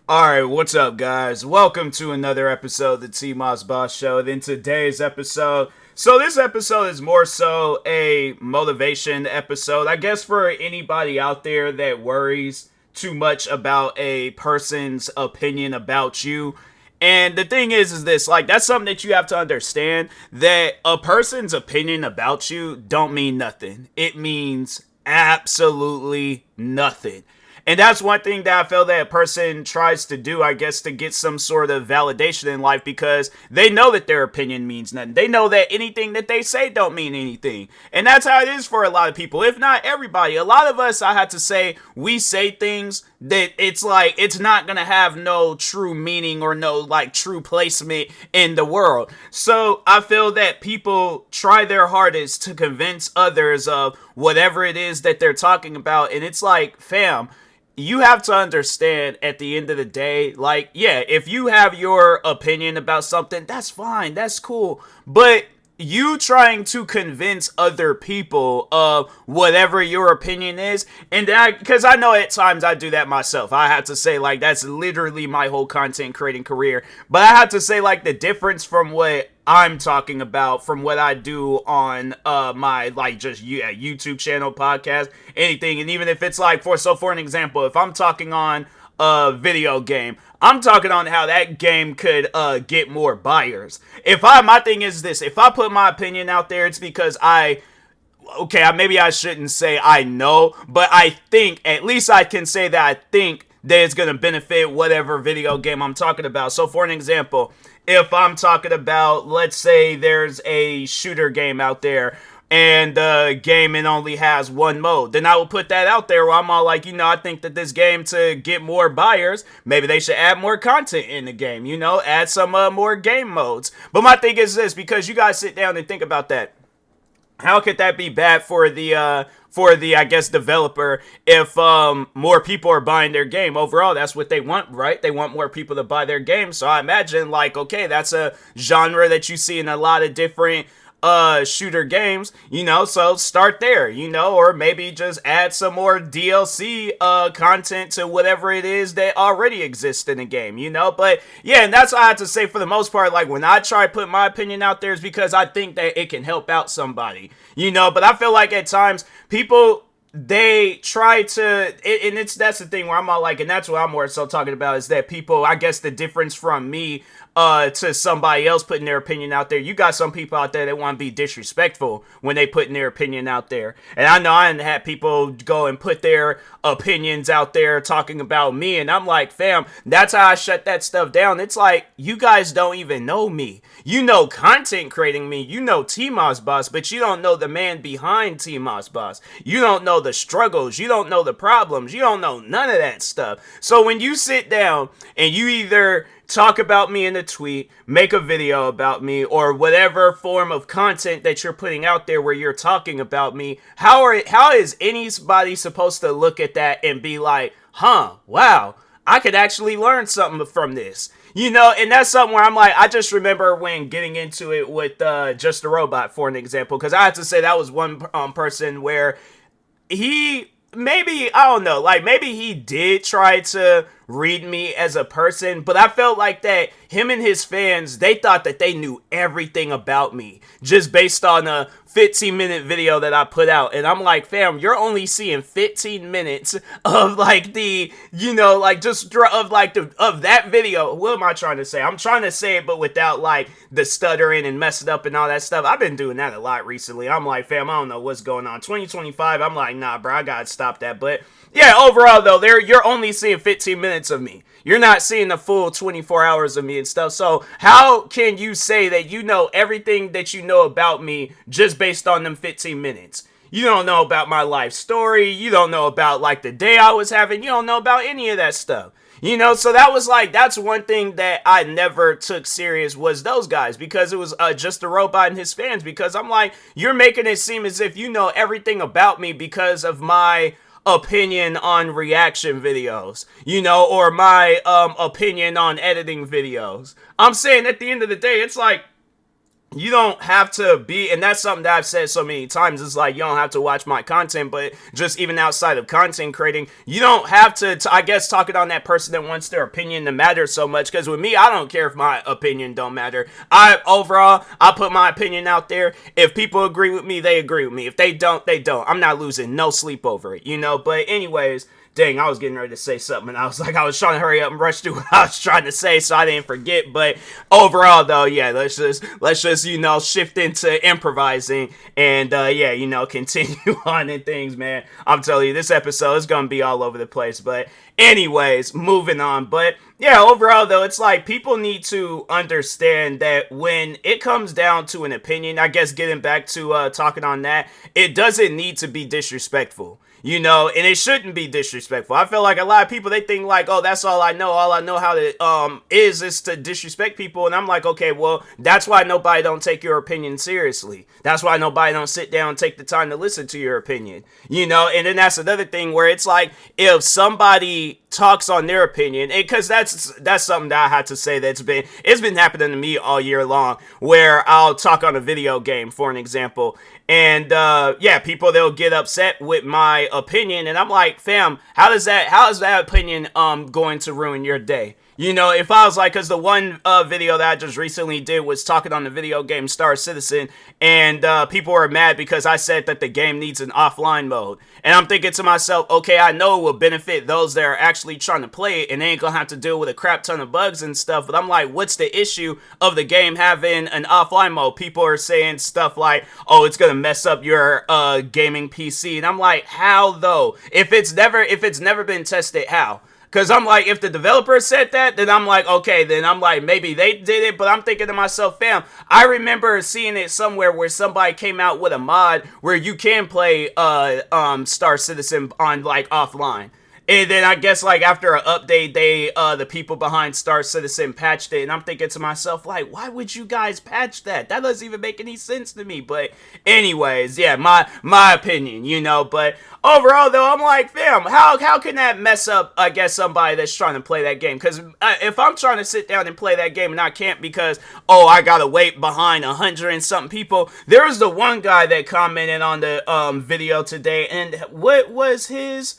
Alright, what's up, guys? Welcome to another episode of the TMossBoss Show. In today's episode, this episode is more so a motivation episode. I guess for anybody out there that worries too much about a person's opinion about you. And the thing is this, like, that's something that you have to understand, that a person's opinion about you don't mean nothing. It means absolutely nothing. And that's one thing that I feel that a person tries to do, I guess, to get some sort of validation in life, because they know that their opinion means nothing. They know that anything that they say don't mean anything. And that's how it is for a lot of people, if not everybody. A lot of us, I have to say, we say things that it's like, it's not going to have no true meaning or no, like, true placement in the world. So I feel that people try their hardest to convince others of whatever it is that they're talking about. And it's like, fam, you have to understand at the end of the day, like, yeah, if you have your opinion about something, that's fine, that's cool. But you trying to convince other people of whatever your opinion is, and because I know at times I do that myself. I have to say, like, that's literally my whole content creating career. But I have to say, like, the difference from what I'm talking about from what I do on my, like, just YouTube channel, podcast, anything. And even if it's like, for an example, if I'm talking on a video game, I'm talking on how that game could get more buyers. My thing is this, if I put my opinion out there, it's because maybe I shouldn't say I know, but I think, at least I can say that I think that it's going to benefit whatever video game I'm talking about. So for an example, if I'm talking about, let's say there's a shooter game out there, and the game it only has one mode, then I will put that out there where I'm all like, I think that this game, to get more buyers, maybe they should add more content in the game, add some more game modes. But my thing is this, because you guys sit down and think about that. How could that be bad for the I guess, developer if more people are buying their game? Overall, that's what they want, right? They want more people to buy their game. So I imagine, like, okay, that's a genre that you see in a lot of different shooter games, so start there, or maybe just add some more DLC content to whatever it is that already exists in the game, but yeah, and that's what I have to say. For the most part, like, when I try to put my opinion out there, is because I think that it can help out somebody, but I feel like at times people, they try to, and that's the thing where I'm all like, and that's what I'm more so talking about, is that people, I guess the difference from me to somebody else putting their opinion out there, you got some people out there that want to be disrespectful when they putting their opinion out there. And I know I didn't have people go and put their opinions out there talking about me, and I'm like, fam, that's how I shut that stuff down. It's like, you guys don't even know me. You know content creating me, you know TMossBoss, but you don't know the man behind TMossBoss. You don't know the struggles, you don't know the problems, you don't know none of that stuff. So when you sit down and you either talk about me in a tweet, make a video about me, or whatever form of content that you're putting out there where you're talking about me, how is anybody supposed to look at that and be like, wow, I could actually learn something from this? And that's something where I'm like, I just remember when getting into it with Just a Robot, for an example, because I have to say that was one person where maybe, I don't know, like, maybe he did try to read me as a person, but I felt like that him and his fans, they thought that they knew everything about me just based on a 15-minute video that I put out. And I'm like, fam, you're only seeing 15 minutes of, like, the, like, just of, like, of that video. What am I trying to say? I'm trying to say it, but without, like, the stuttering and messing up and all that stuff. I've been doing that a lot recently. I'm like, fam, I don't know what's going on. 2025, I'm like, nah, bro, I gotta stop that. But yeah, overall, though, you're only seeing 15 minutes of me. You're not seeing the full 24 hours of me and stuff. So how can you say that you know everything that you know about me just based on them 15 minutes? You don't know about my life story. You don't know about, like, the day I was having. You don't know about any of that stuff. So that was like, that's one thing that I never took serious, was those guys, because it was Just a Robot and his fans, because I'm like, you're making it seem as if you know everything about me because of my opinion on reaction videos, or my opinion on editing videos. I'm saying at the end of the day, it's like, you don't have to be, and that's something that I've said so many times, it's like, you don't have to watch my content, but just even outside of content creating, you don't have to, I guess, talk it on that person that wants their opinion to matter so much, because with me, I don't care if my opinion don't matter. I put my opinion out there. If people agree with me, they agree with me. If they don't, they don't. I'm not losing no sleep over it, but anyways, dang, I was getting ready to say something, and I was trying to hurry up and rush through what I was trying to say so I didn't forget, but overall, though, yeah, let's just shift into improvising, and, continue on in things, man. I'm telling you, this episode is gonna be all over the place, but anyways, moving on, but yeah, overall, though, it's like people need to understand that when it comes down to an opinion, I guess getting back to talking on that, it doesn't need to be disrespectful. And it shouldn't be disrespectful. I feel like a lot of people, they think like, oh, that's all I know. All I know how to, is to disrespect people. And I'm like, okay, well, that's why nobody don't take your opinion seriously. That's why nobody don't sit down and take the time to listen to your opinion, and then that's another thing where it's like, if somebody talks on their opinion, because that's something that I had to say it's been happening to me all year long, where I'll talk on a video game, for an example, and people, they'll get upset with my opinion, and I'm like, fam, how is that opinion going to ruin your day? If I was like, because the one video that I just recently did was talking on the video game Star Citizen, and people were mad because I said that the game needs an offline mode. And I'm thinking to myself, okay, I know it will benefit those that are actually trying to play it, and they ain't gonna have to deal with a crap ton of bugs and stuff, but I'm like, what's the issue of the game having an offline mode? People are saying stuff like, oh, it's gonna mess up your gaming PC, and I'm like, how though? If it's never been tested, how? Because I'm like, if the developer said that, then I'm like, okay, then I'm like, maybe they did it, but I'm thinking to myself, fam, I remember seeing it somewhere where somebody came out with a mod where you can play Star Citizen on, like, offline. And then I guess, like, after an update, the people behind Star Citizen patched it, and I'm thinking to myself, like, why would you guys patch that? That doesn't even make any sense to me. But anyways, yeah, my opinion, but overall, though, I'm like, fam, how can that mess up, I guess, somebody that's trying to play that game? Because if I'm trying to sit down and play that game and I can't because, oh, I gotta wait behind 100 and something people, there was the one guy that commented on the video today, and what was his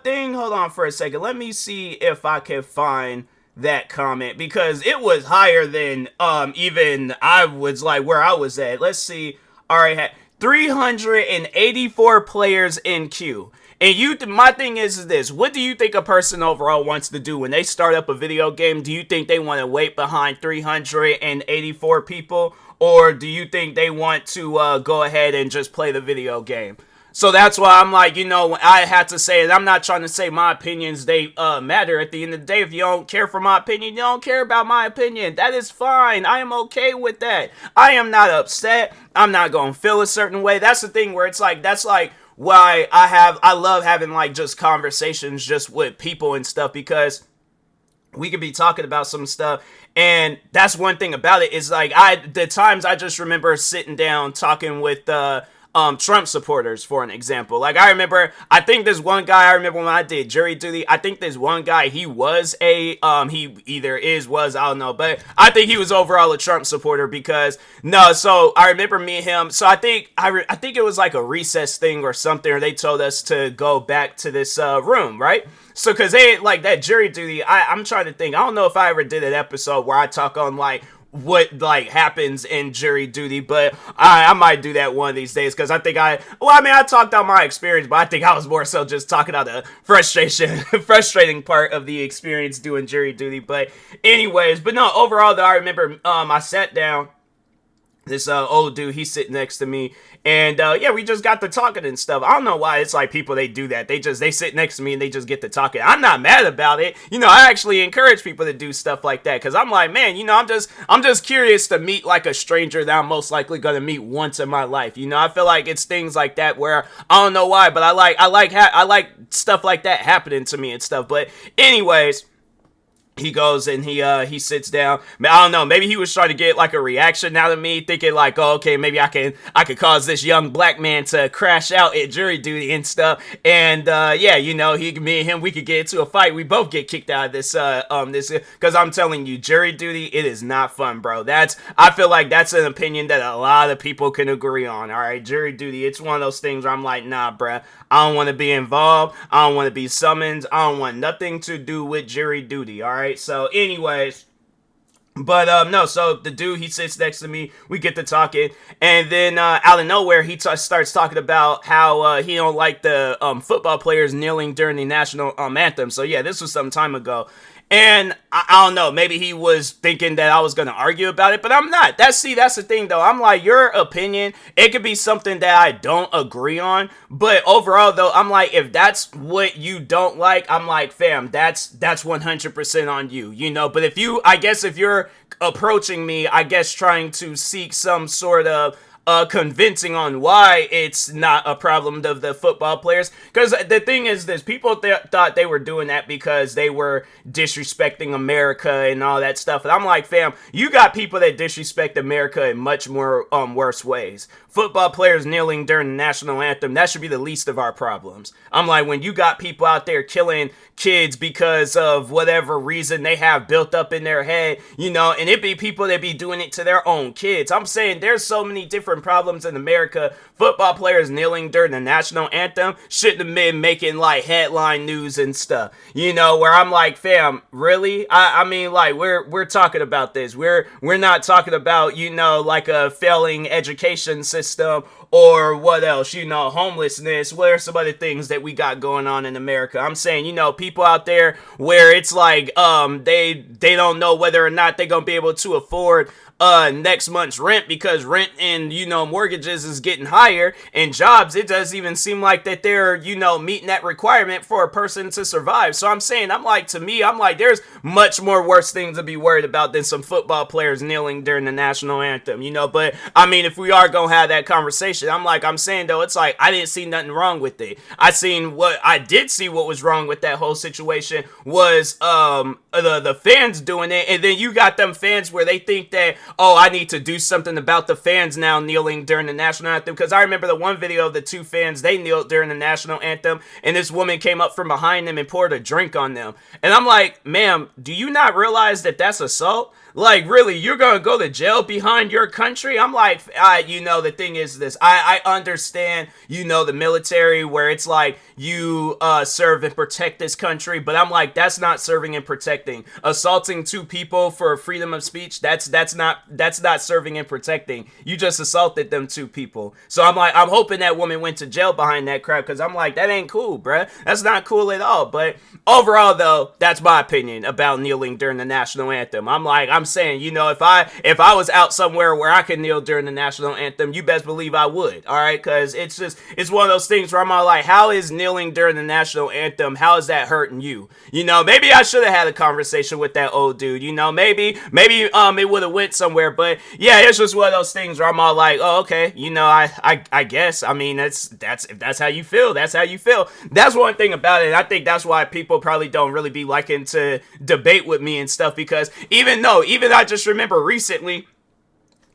thing? Hold on for a second. Let me see if I can find that comment, because it was higher than even I was like where I was at. Let's see. All right, 384 players in queue. And my thing is this: what do you think a person overall wants to do when they start up a video game? Do you think they want to wait behind 384 people, or do you think they want to go ahead and just play the video game? So that's why I'm like, I had to say it. I'm not trying to say my opinions, they matter. At the end of the day, if you don't care for my opinion, you don't care about my opinion. That is fine. I am okay with that. I am not upset. I'm not going to feel a certain way. That's the thing where it's like, that's like why I love having like just conversations just with people and stuff, because we could be talking about some stuff. And that's one thing about it is like, the times I just remember sitting down talking with, Trump supporters, for an example. Like, I think there's one guy, I remember when I did jury duty, I think there's one guy, he was he either was, I don't know, but I think he was overall a Trump supporter, because, so I remember me and him, so I think it was like a recess thing or something, or they told us to go back to this, room, right? So, cause they, like, that jury duty, I'm trying to think, I don't know if I ever did an episode where I talk on, like, what like happens in jury duty, but I might do that one of these days, because I think I talked out my experience, but I think I was more so just talking out the frustrating part of the experience doing jury duty. But anyways, but no, overall though, I remember I sat down, this old dude, he's sitting next to me, and we just got to talking and stuff. I don't know why it's like people, they do that. They sit next to me and they just get to talking. I'm not mad about it. I actually encourage people to do stuff like that, because I'm like, man, I'm just curious to meet like a stranger that I'm most likely gonna meet once in my life. I feel like it's things like that where I don't know why, but I like stuff like that happening to me and stuff. But anyways, he goes and he sits down. I don't know, maybe he was trying to get like a reaction out of me, thinking like, oh, okay, maybe I could cause this young black man to crash out at jury duty and stuff. And yeah, you know, me and him, we could get into a fight. We both get kicked out of this because I'm telling you, jury duty, it is not fun, bro. I feel like that's an opinion that a lot of people can agree on. All right, jury duty, it's one of those things where I'm like, nah, bruh, I don't want to be involved. I don't want to be summoned. I don't want nothing to do with jury duty. All right. So, anyways, but no. So the dude, he sits next to me. We get to talking, and then out of nowhere, he starts talking about how he don't like the football players kneeling during the national anthem. So yeah, this was some time ago. And I don't know, maybe he was thinking that I was going to argue about it, but I'm not. That's the thing, though. I'm like, your opinion, it could be something that I don't agree on, but overall, though, I'm like, if that's what you don't like, I'm like, fam, that's 100% on you, you know? But if you're approaching me, I guess trying to seek some sort of convincing on why it's not a problem of the football players. Because the thing is this, people thought they were doing that because they were disrespecting America and all that stuff. And I'm like, fam, you got people that disrespect America in much more worse ways. Football players kneeling during the national anthem, that should be the least of our problems. I'm like, when you got people out there killing kids because of whatever reason they have built up in their head, you know, and it be people that be doing it to their own kids. I'm saying there's so many different problems in America. Football players kneeling during the national anthem shouldn't have been making like headline news and stuff, you know, where I'm like, fam, really? I mean, like, we're talking about this. We're not talking about, you know, like a failing education system or what else, you know, homelessness. What are some other things that we got going on in America? I'm saying, you know, people out there where it's like they don't know whether or not they're gonna be able to afford next month's rent because rent and, you know, mortgages is getting higher, and jobs, it doesn't even seem like that they're, you know, meeting that requirement for a person to survive. So I'm saying, I'm like, there's much more worse things to be worried about than some football players kneeling during the national anthem, you know. But I mean, if we are gonna have that conversation, I'm saying though, it's like, I didn't see nothing wrong with it. I did see what was wrong with that whole situation was the fans doing it, and then you got them fans where they think that, oh, I need to do something about the fans now kneeling during the national anthem. Because I remember the one video of the two fans, they kneeled during the national anthem, and this woman came up from behind them and poured a drink on them. And I'm like, ma'am, do you not realize that that's assault? Like, really, you're gonna go to jail behind your country? I'm like, you know, the thing is this. I understand, you know, the military where it's like you serve and protect this country, but I'm like, that's not serving and protecting. Assaulting two people for freedom of speech, that's not serving and protecting. You just assaulted them two people. So I'm like, I'm hoping that woman went to jail behind that crap, because I'm like, that ain't cool, bruh. That's not cool at all. But overall, though, that's my opinion about kneeling during the national anthem. I'm saying, you know, if I was out somewhere where I could kneel during the national anthem, you best believe I would. All right, because it's one of those things where I'm all like, how is kneeling during the national anthem, how is that hurting you? You know, maybe I should have had a conversation with that old dude. You know, maybe it would have went somewhere. But yeah, it's just one of those things where I'm all like, oh, okay, you know, I guess, I mean, if that's how you feel, that's how you feel. That's one thing about it. I think that's why people probably don't really be liking to debate with me and stuff, because even I just remember recently,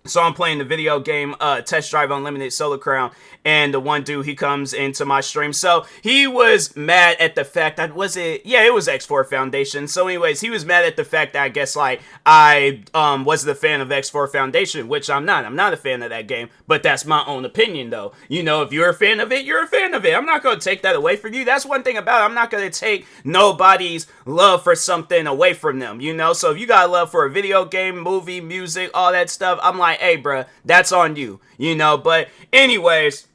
so I'm playing the video game Test Drive Unlimited Solar Crown, and the one dude, he comes into my stream. So he was mad at the fact that, it was X4 Foundation. So anyways, he was mad at the fact that I guess like I wasn't a fan of X4 Foundation, which I'm not. I'm not a fan of that game, but that's my own opinion though. You know, if you're a fan of it, you're a fan of it. I'm not going to take that away from you. That's one thing about it. I'm not going to take nobody's love for something away from them, you know? So if you got love for a video game, movie, music, all that stuff, I'm like, hey, bruh, that's on you, you know? But anyways,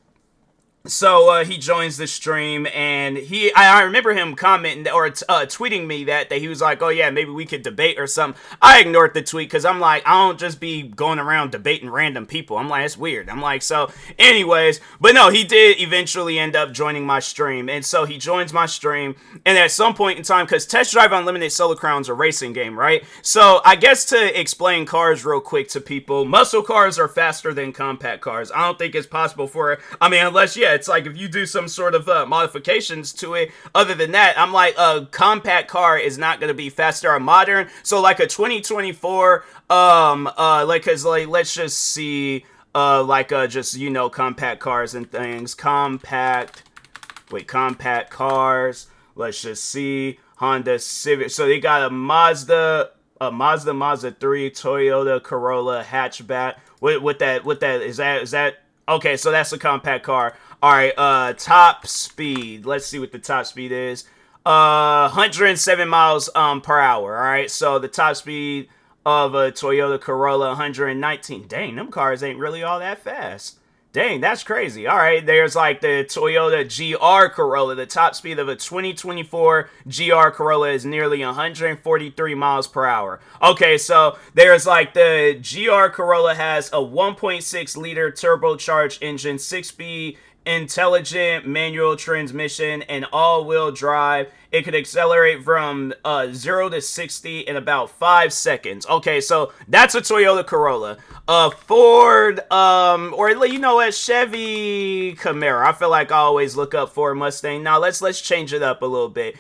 so he joins the stream, and I remember him commenting or tweeting me that he was like, oh yeah, maybe we could debate or something. I ignored the tweet because I'm like, I don't just be going around debating random people. I'm like, it's weird. I'm like, so anyways, but no, he did eventually end up joining my stream, and so he joins my stream, and at some point in time, because Test Drive Unlimited Solar Crown's a racing game, right? So I guess to explain cars real quick to people, muscle cars are faster than compact cars. I don't think it's possible unless, yeah, it's like if you do some sort of modifications to it, other than that, I'm like, a compact car is not going to be faster or modern. So like a 2024, like, cause like, let's just see, just, you know, compact cars and things. Compact cars. Let's just see. Honda Civic. So they got a Mazda 3, Toyota Corolla hatchback. What that is that okay, so that's a compact car. All right, top speed. Let's see what the top speed is. 107 miles per hour. All right, so the top speed of a Toyota Corolla, 119. Dang, them cars ain't really all that fast. Dang, that's crazy. All right, there's like the Toyota GR Corolla. The top speed of a 2024 GR Corolla is nearly 143 miles per hour. Okay, so there's like the GR Corolla has a 1.6 liter turbocharged engine, 6-speed intelligent manual transmission, and all-wheel drive. It could accelerate from 0 to 60 in about 5 seconds. Okay, so that's a Toyota Corolla. Ford, or you know what, Chevy Camaro. I feel like I always look up Ford Mustang. Now let's change it up a little bit.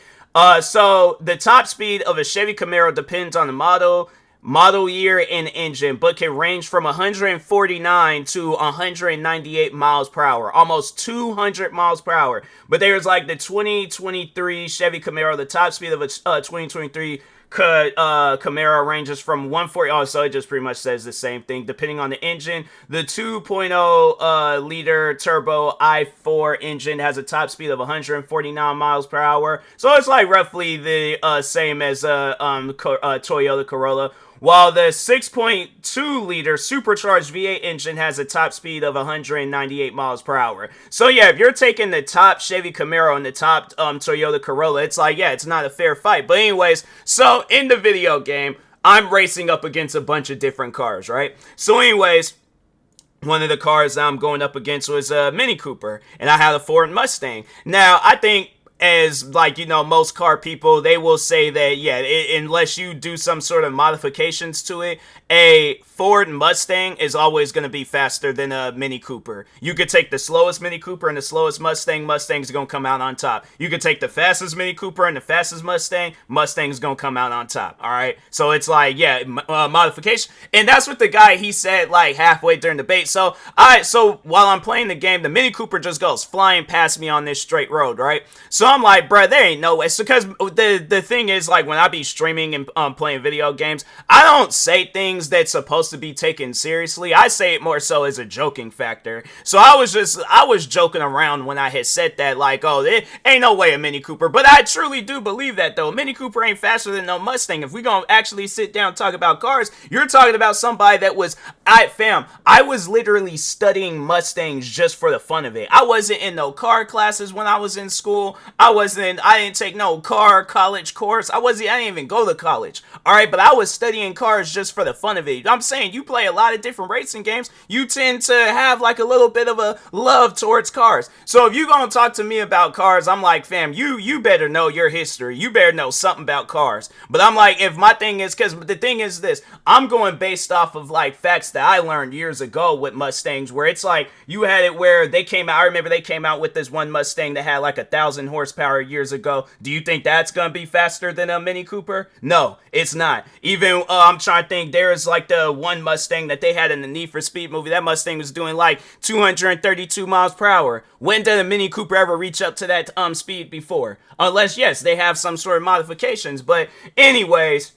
So the top speed of a Chevy Camaro depends on the model year and engine, but can range from 149 to 198 miles per hour, almost 200 miles per hour. But there's like the 2023 Chevy Camaro. The top speed of a 2023 Camaro ranges from 140. Oh, so it just pretty much says the same thing depending on the engine. The 2.0 liter turbo i4 engine has a top speed of 149 miles per hour. So it's like roughly the same as Toyota Corolla. While the 6.2 liter supercharged V8 engine has a top speed of 198 miles per hour. So yeah, if you're taking the top Chevy Camaro and the top Toyota Corolla, it's like, yeah, it's not a fair fight. But anyways, so in the video game, I'm racing up against a bunch of different cars, right? So anyways, one of the cars I'm going up against was a Mini Cooper, and I had a Ford Mustang. Now, I think, as like, you know, most car people, they will say that, yeah, unless you do some sort of modifications to it, a Ford Mustang is always going to be faster than a Mini Cooper. You could take the slowest Mini Cooper and the slowest Mustang, Mustang's going to come out on top. You could take the fastest Mini Cooper and the fastest Mustang, Mustang's going to come out on top, all right? So it's like, yeah, modification. And that's what the guy, he said, like, halfway during the debate. So, so while I'm playing the game, the Mini Cooper just goes flying past me on this straight road, right? So I'm like, bruh, there ain't no way. So, because the thing is, like, when I be streaming and playing video games, I don't say things that's supposed to be taken seriously. I say it more so as a joking factor. So I was joking around when I had said that, like, oh, there ain't no way a Mini Cooper. But I truly do believe that, though. A Mini Cooper ain't faster than no Mustang. If we gonna actually sit down and talk about cars, you're talking about somebody that was, I was literally studying Mustangs just for the fun of it. I wasn't in no car classes when I was in school. I didn't take no college course. I didn't even go to college. All right, but I was studying cars just for the fun of it. I'm saying, you play a lot of different racing games, you tend to have like a little bit of a love towards cars. So if you gonna talk to me about cars, I'm like, fam, you better know your history. You better know something about cars. But I'm like, if my thing is, because the thing is this, I'm going based off of like facts that I learned years ago with Mustangs, where it's like, you had it where they came out, I remember they came out with this one Mustang that had like 1,000 horsepower years ago. Do you think that's gonna be faster than a Mini Cooper? No, it's not. Even, I'm trying to think, there's like the one Mustang that they had in the Need for Speed movie. That Mustang was doing like 232 miles per hour. When did a Mini Cooper ever reach up to that speed before? Unless, yes, they have some sort of modifications. But anyways,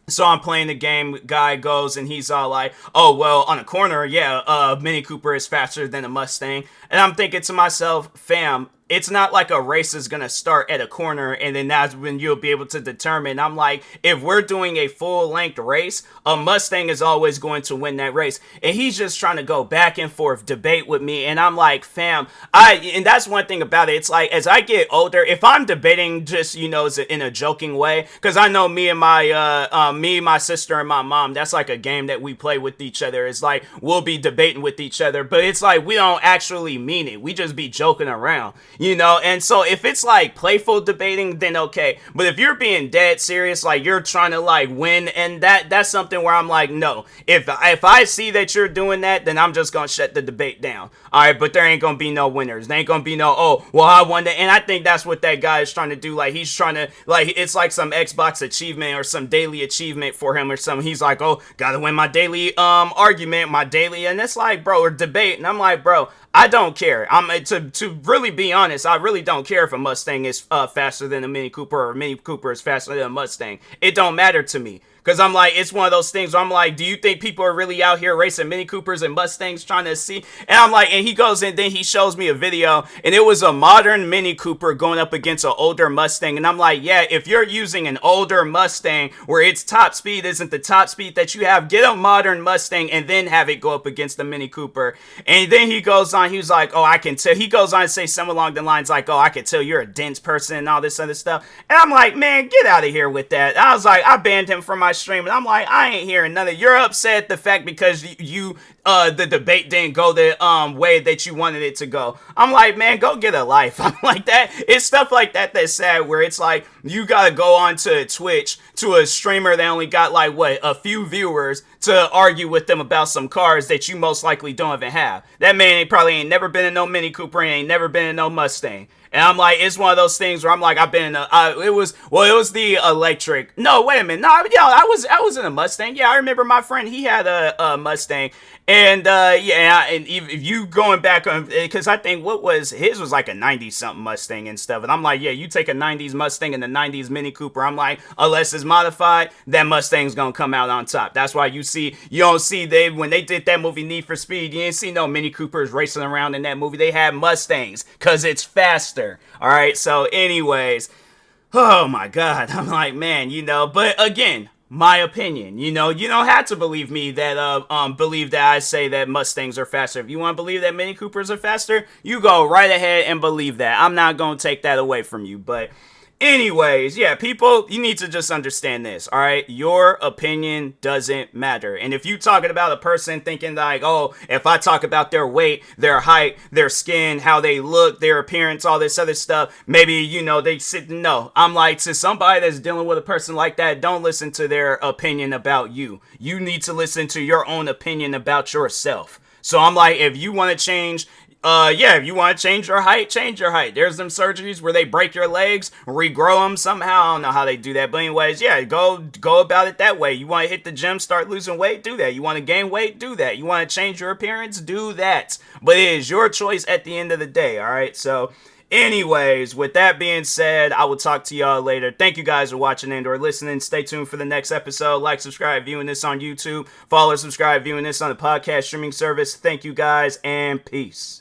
so I'm playing the game, guy goes and he's all like, oh, well, on a corner, yeah, Mini Cooper is faster than a Mustang. And I'm thinking to myself, fam, it's not like a race is going to start at a corner and then that's when you'll be able to determine. I'm like, if we're doing a full-length race, a Mustang is always going to win that race. And he's just trying to go back and forth, debate with me. And I'm like, fam, and that's one thing about it. It's like, as I get older, if I'm debating just, you know, in a joking way, because I know me and my sister and my mom, that's like a game that we play with each other. It's like, we'll be debating with each other, but it's like, we don't actually mean it. We just be joking around. you know? And so if it's like playful debating, then okay. But if you're being dead serious, like you're trying to like win, and that's something where I'm like, no. If I see that you're doing that, then I'm just gonna shut the debate down. All right, but there ain't gonna be no winners. There ain't gonna be no, oh, well, I won that. And I think that's what that guy is trying to do. Like he's trying to, like, it's like some Xbox achievement or some daily achievement for him or something. He's like, oh, gotta win my daily argument, my daily, and it's like, bro, or debate. And I'm like, bro, I don't care. To really be honest, I really don't care if a Mustang is faster than a Mini Cooper or a Mini Cooper is faster than a Mustang. It don't matter to me. Because I'm like, it's one of those things where I'm like, do you think people are really out here racing Mini Coopers and Mustangs trying to see? And I'm like, and he goes and then he shows me a video, and it was a modern Mini Cooper going up against an older Mustang. And I'm like, yeah, if you're using an older Mustang where its top speed isn't the top speed that you have, get a modern Mustang and then have it go up against the Mini Cooper. And then he goes on, he was like, oh, I can tell. He goes on and say something along the lines like, oh, I can tell you're a dense person and all this other stuff. And I'm like, man, get out of here with that. I was like, I banned him from my stream, and I'm like, I ain't hearing none of. You're upset the fact because you the debate didn't go the way that you wanted it to go. I'm like, man, go get a life. I'm like, that it's stuff like that that's sad, where it's like you gotta go on to Twitch to a streamer that only got like what, a few viewers, to argue with them about some cars that you most likely don't even have. That man probably ain't never been in no Mini Cooper and ain't never been in no Mustang. And I'm like, it's one of those things where I'm like, I've been in it was the electric. No, wait a minute. No, yeah, I was in a Mustang. Yeah, I remember my friend, he had a Mustang. And yeah, and if you going back on, because I think his was like a 90-something Mustang and stuff. And I'm like, yeah, you take a 90s Mustang and a 90s Mini Cooper. I'm like, unless it's modified, that Mustang's gonna come out on top. That's why you don't see when they did that movie Need for Speed, you didn't see no Mini Coopers racing around in that movie. They had Mustangs because it's faster. All right, so anyways, oh my God, I'm like, man, but again, my opinion, you don't have to believe me that believe that I say that Mustangs are faster. If you want to believe that Mini Coopers are faster, you go right ahead and believe that. I'm not going to take that away from you. But anyways, yeah, people, you need to just understand this, all right? Your opinion doesn't matter. And if you talking about a person thinking like, oh, if I talk about their weight, their height, their skin, how they look, their appearance, all this other stuff, maybe, they sit, no. I'm like, to somebody that's dealing with a person like that, don't listen to their opinion about you. You need to listen to your own opinion about yourself. So I'm like, if you want to change, if you want to change your height, change your height. There's them surgeries where they break your legs, regrow them somehow. I don't know how they do that. But anyways, yeah, go about it that way. You want to hit the gym, start losing weight, do that. You want to gain weight, do that. You want to change your appearance, do that. But it is your choice at the end of the day, all right? So anyways, with that being said, I will talk to y'all later. Thank you guys for watching and or listening. Stay tuned for the next episode. Like, subscribe, viewing this on YouTube. Follow, subscribe, viewing this on the podcast streaming service. Thank you guys, and peace.